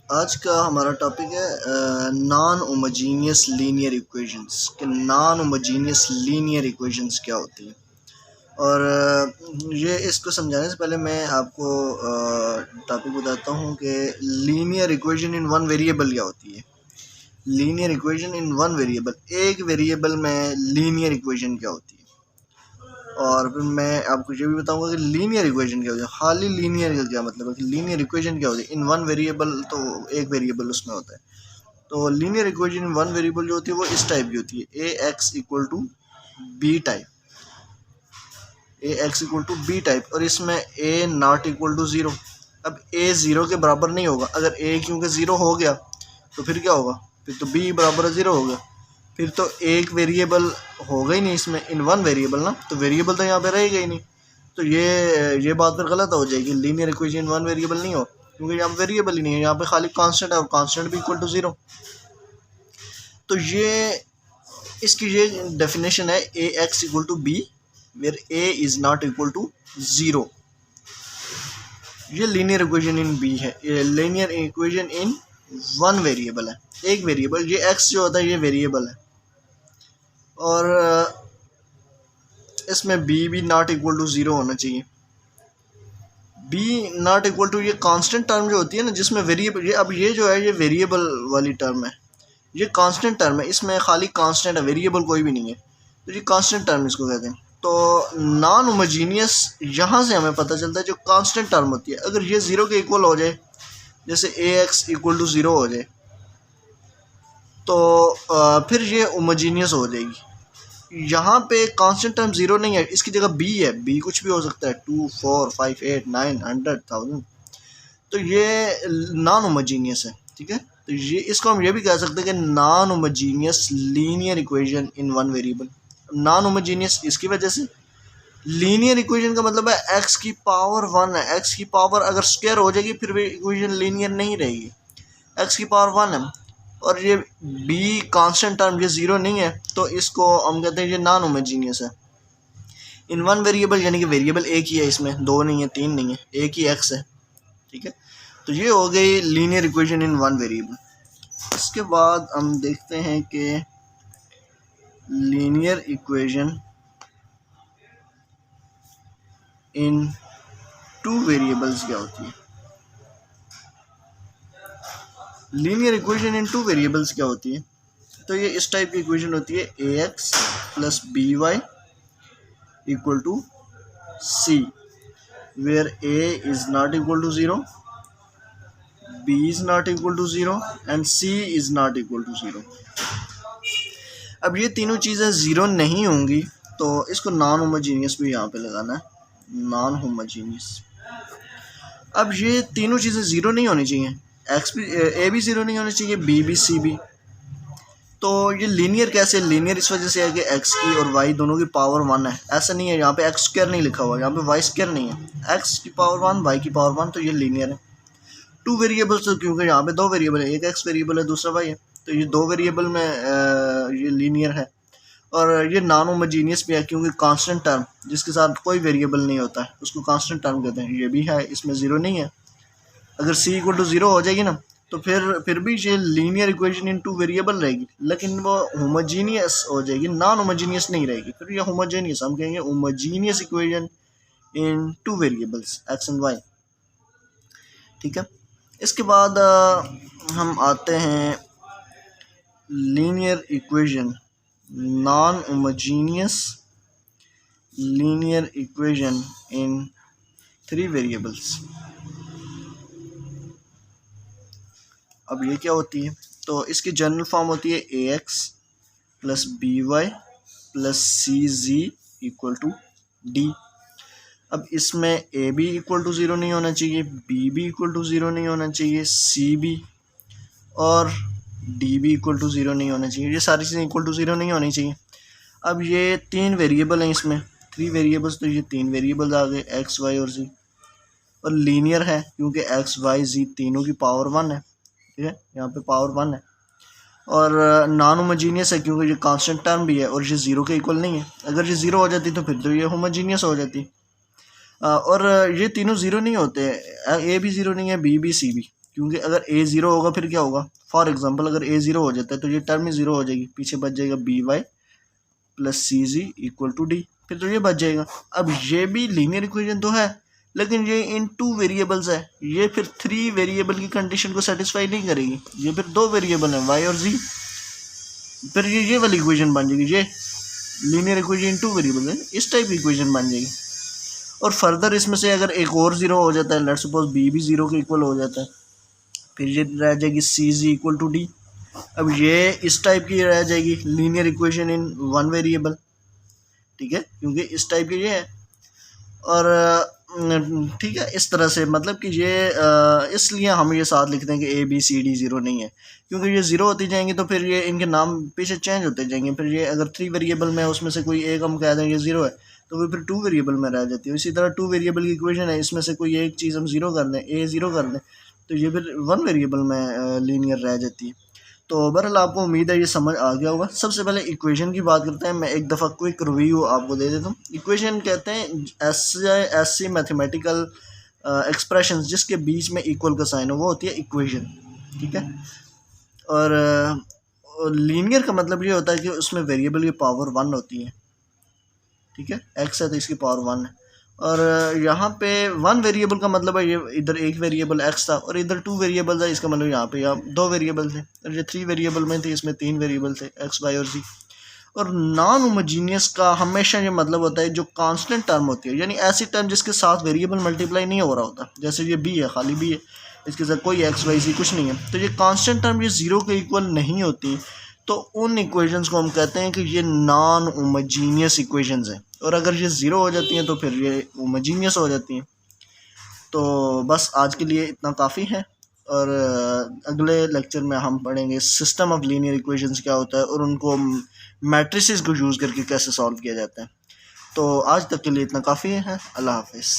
आज का हमारा टॉपिक है नॉन होमोजीनियस लीनियर इक्वेशंस कि नॉन होमोजीनियस लीनियर इक्वेशंस क्या होती हैं। और ये इसको समझाने से पहले मैं आपको टॉपिक बताता हूँ कि linear equation in one variable क्या होती है। Linear equation in one variable, एक वेरिएबल में लीनियर इक्वेशन क्या होती है। और फिर मैं आपको ये भी बताऊंगा कि लीनियर इक्वेशन क्या होती है। खाली लीनियर का क्या मतलब है कि लीनियर इक्वेशन क्या होती है। इन वन वेरिएबल तो एक वेरिएबल उसमें होता है। तो linear equation in one variable जो होती है वो इस टाइप की होती है, a x equal to b type, a x equal to b type. और इसमें a not equal to zero. अब ए ज़ीरो के बराबर नहीं होगा। अगर ए क्योंकि ज़ीरो हो गया तो फिर क्या होगा, फिर तो बी बराबर ज़ीरो हो गया, फिर तो एक वेरिएबल होगा ही नहीं इसमें, इन वन वेरिएबल ना, तो वेरिएबल तो यहाँ पे रहेगा ही नहीं। तो ये बात फिर गलत हो जाएगी। लीनियर इक्वेशन वन वेरिएबल नहीं हो, क्योंकि यहाँ पे वेरिएबल ही नहीं है, यहाँ पे खाली कांस्टेंट है और कांस्टेंट भी इक्वल टू ज़ीरो। तो ये इसकी ये डेफिनेशन है, a x equal to b where a is not equal to zero. ये लीनियर इक्वेशन इन बी है। ये linear equation in one variable है, एक वेरिएबल। ये एक्स जो होता है ये वेरिएबल है, और इसमें b not equal to zero होना चाहिए। बी नॉट इक्वल टू, ये कांस्टेंट टर्म जो होती है ना, जिसमें वेरिएबल, ये अब ये जो है ये वेरिएबल वाली टर्म है, ये कांस्टेंट टर्म है, इसमें खाली कांस्टेंट है, वेरिएबल कोई भी नहीं है, तो ये कांस्टेंट टर्म इसको कहते हैं। तो नॉन होमोजीनियस यहाँ से हमें पता चलता है जो कांस्टेंट टर्म होती है, अगर ये ज़ीरो के इक्वल हो जाए, जैसे ए एक्स इक्वल टू ज़ीरो हो जाए, तो फिर ये होमोजीनियस हो जाएगी। यहाँ पे कांस्टेंट टर्म ज़ीरो नहीं है, इसकी जगह बी है, बी कुछ भी हो सकता है, 2 4 5 8 9 100 1000, तो ये नॉन होमोजीनियस है। ठीक है, तो ये इसको हम ये भी कह सकते हैं कि non homogeneous linear equation in one variable. Non homogeneous इसकी वजह से, लीनियर इक्वेशन का मतलब है एक्स की पावर वन है, एक्स की पावर अगर स्क्वायर हो जाएगी फिर भी इक्वेशन लीनियर नहीं रहेगी, एक्स की पावर वन है। और ये बी कांस्टेंट टर्म, ये ज़ीरो नहीं है, तो इसको हम कहते हैं ये नॉन होमोजीनियस है इन वन वेरिएबल, यानी कि वेरिएबल एक ही है, इसमें दो नहीं है, तीन नहीं है, एक ही एक्स है। ठीक है, तो ये हो गई linear equation in one variable. इसके बाद हम देखते हैं कि linear equation in two variables क्या होती है। Linear equation in two variables क्या होती है, तो ये इस टाइप की इक्वेशन होती है, a x plus b y equal to c, where a is not equal to zero, b is not equal to zero and c is not equal to zero. अब ये तीनों चीज़ें ज़ीरो नहीं होंगी तो इसको नॉन होमोजीनियस भी यहाँ पे लगाना है, नॉन होमोजीनियस। अब ये तीनों चीज़ें ज़ीरो नहीं होनी चाहिए, एक्स भी, ए भी ज़ीरो नहीं होना चाहिए, बी भी, सी भी। तो ये लीनियर कैसे, लीनियर इस वजह से है कि एक्स की और वाई दोनों की पावर वन है। ऐसा नहीं है, यहाँ पे एक्स स्क्वायर नहीं लिखा हुआ, यहाँ पे वाई स्क्वायर नहीं है, एक्स की पावर वन, वाई की पावर वन, तो ये लीनियर है। टू वेरिएबल्स, तो क्योंकि यहाँ पे दो वेरिएबल है, एक एक्स वेरिएबल है, दूसरा वाई है, तो ये दो वेरिएबल में ये लीनियर है। और ये नॉन होमोजीनियस भी है, क्योंकि कांस्टेंट टर्म जिसके साथ कोई वेरिएबल नहीं होता है उसको कांस्टेंट टर्म कहते हैं। ये भी है, इसमें ज़ीरो नहीं है। अगर सी इक्वल टू ज़ीरो हो जाएगी ना, तो फिर भी ये linear equation in two variable रहेगी, लेकिन वो होमोजीनियस हो जाएगी, नॉन होमोजीनियस नहीं रहेगी। फिर ये होमोजीनियस, हम कहेंगे homogeneous equation in two variables x and y. ठीक है, इसके बाद हम आते हैं linear equation, non homogeneous linear equation in three variables. अब ये क्या होती है, तो इसकी जनरल फॉर्म होती है a x plus b y plus c z equal to d. अब इसमें ए भी इक्वल टू ज़ीरो नहीं होना चाहिए, बी भी इक्वल टू ज़ीरो नहीं होना चाहिए, सी भी और डी भी इक्वल टू ज़ीरो नहीं होना चाहिए, ये सारी चीज़ें इक्वल टू ज़ीरो नहीं होनी चाहिए। अब ये तीन वेरिएबल हैं, इसमें थ्री वेरिएबल्स, तो ये तीन वेरिएबल्स आ गए, एक्स वाई और जी। और लीनियर है क्योंकि एक्स वाई जी तीनों की पावर वन है। ठीक है, यहाँ पे पावर वन है। और नॉन होमोजीनियस है क्योंकि ये कांस्टेंट टर्म भी है और ये ज़ीरो के इक्वल नहीं है। अगर ये ज़ीरो हो जाती तो फिर तो ये होमोजीनियस हो जाती। और ये तीनों ज़ीरो नहीं होते, ए भी ज़ीरो नहीं है, बी भी, सी भी, क्योंकि अगर ए ज़ीरो होगा फिर क्या होगा, फॉर एग्जांपल अगर ए ज़ीरो हो जाता है तो ये टर्म ही ज़ीरो हो जाएगी, पीछे बच जाएगा b y plus c z equal to d, फिर तो ये बच जाएगा। अब ये भी लीनियर इक्वेशन तो है, लेकिन ये इन 2 वेरिएबल्स है, ये फिर 3 वेरिएबल की कंडीशन को सेटिस्फाई नहीं करेगी, ये फिर 2 वेरिएबल है वाई और जी, फिर ये वाली इक्वेशन बन जाएगी, ये लीनियर इक्वेशन इन 2 वेरिएबल है, इस टाइप की इक्वेशन बन जाएगी। और फर्दर इसमें से अगर एक और ज़ीरो हो जाता है, लेट्स सपोज बी भी ज़ीरो के इक्वल हो जाता है, फिर ये रह जाएगी सी जी इक्वल टू डी। अब ये इस टाइप की रह जाएगी लीनियर इक्वेशन इन 1 वेरिएबल, ठीक है, क्योंकि इस टाइप की ये है। और ठीक है, इस तरह से मतलब कि ये इसलिए हम ये साथ लिखते हैं कि a b c d zero नहीं है, क्योंकि ये ज़ीरो होती जाएंगी तो फिर ये इनके नाम पीछे चेंज होते जाएंगे। फिर ये अगर 3 वेरिएबल में उसमें से कोई एक हम कह दें ये ज़ीरो है तो वो फिर 2 वेरिएबल में रह जाती है। इसी तरह 2 वेरिएबल की इक्वेशन है, इसमें से कोई एक चीज़ हम ज़ीरो कर दें, ए ज़ीरो कर दें, तो ये फिर 1 वेरिएबल में लीनियर रह जाती है। तो बहरहाल आपको उम्मीद है ये समझ आ गया होगा। सबसे पहले इक्वेशन की बात करते हैं, मैं एक दफ़ा क्विक रिव्यू आपको दे देता हूँ। इक्वेशन कहते हैं ऐसी मैथमेटिकल एक्सप्रेशंस जिसके बीच में इक्वल का साइन हो, वो होती है इक्वेशन, ठीक है। और लीनियर का मतलब ये होता है कि उसमें वेरिएबल की पावर 1 होती है, ठीक है, एक्स है तो इसकी पावर 1 है। और यहाँ पे 1 वेरिएबल का मतलब है ये इधर एक वेरिएबल एक्स था और इधर 2 वेरिएबल था, इसका मतलब यहाँ पे 2 वेरिएबल थे, और ये 3 वेरिएबल में थे, इसमें 3 वेरिएबल थे एक्स वाई और जी। और नॉन होमोजीनियस का हमेशा ये मतलब होता है जो कांस्टेंट टर्म होती है, यानी ऐसी टर्म जिसके साथ वेरिएबल मल्टीप्लाई नहीं हो रहा होता, जैसे ये बी है, खाली बी है, इसके साथ कोई एक्स वाई जी कुछ नहीं है, तो ये कांस्टेंट टर्म ये ज़ीरो के इक्वल नहीं होती, तो उन इक्वेशंस को हम कहते हैं कि ये नॉन होमोजीनियस इक्वेशंस हैं। और अगर ये ज़ीरो हो जाती हैं तो फिर ये होमोजीनियस हो जाती हैं। तो बस आज के लिए इतना काफ़ी है, और अगले लेक्चर में हम पढ़ेंगे सिस्टम ऑफ लीनियर इक्वेशंस क्या होता है और उनको मैट्रिसेस को यूज़ करके कैसे सॉल्व किया जाता है। तो आज तक के लिए इतना काफ़ी है। अल्लाह हाफिज़।